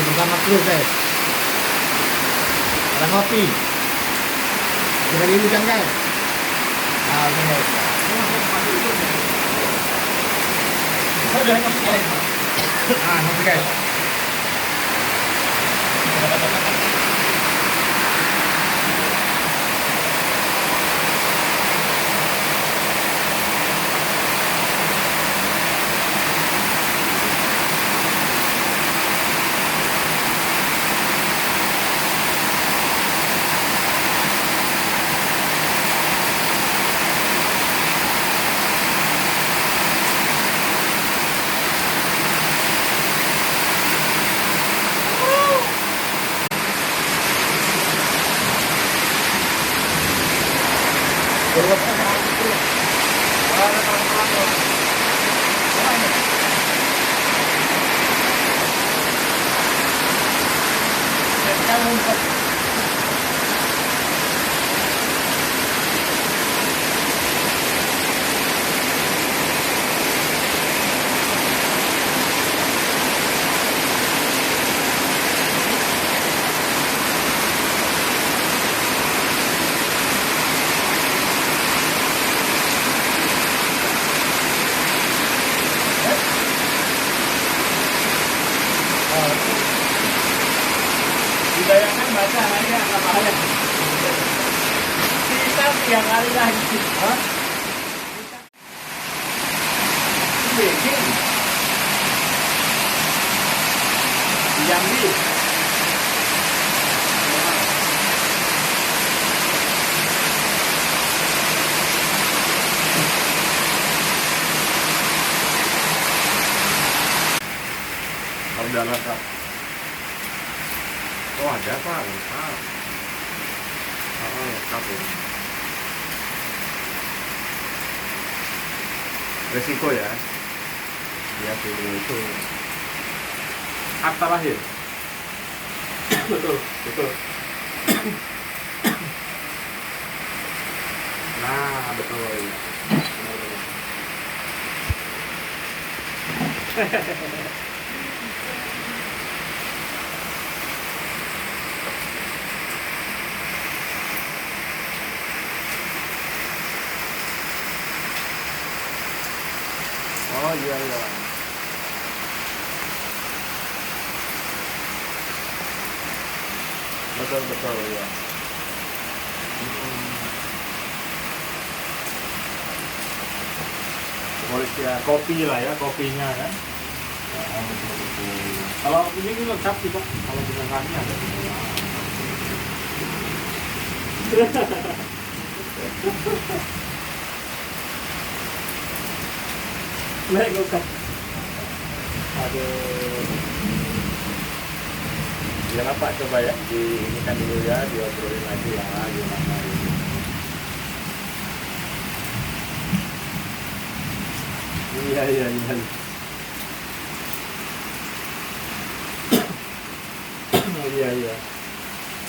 bersama kru guys. Ada kopi. Kita di hujan guys. Nah, ini guys. Ah, nanti guys. Dibayangkan baca hanya apa hanya kita tiap kali lagi. Hah? Bikin Jambi. Udah lengkap. Oh ada Pak, lengkap. Oh lengkap ini. Resiko ya. Ya dulu itu. Akta lahir. Betul, betul. Nah betul. Oh iya iya. Betul betul ya. Ya kopi lah ya, kopinya kan. Ya, betul, betul. Kalau ini lengkap sih Pak, kalau dengan kami ada semua. Baik, oke. Aduh. Jangan apa coba ya diinikan dulu ya, diobrolin lagi lah gimana ini. Iya, iya, iya. Iya, iya.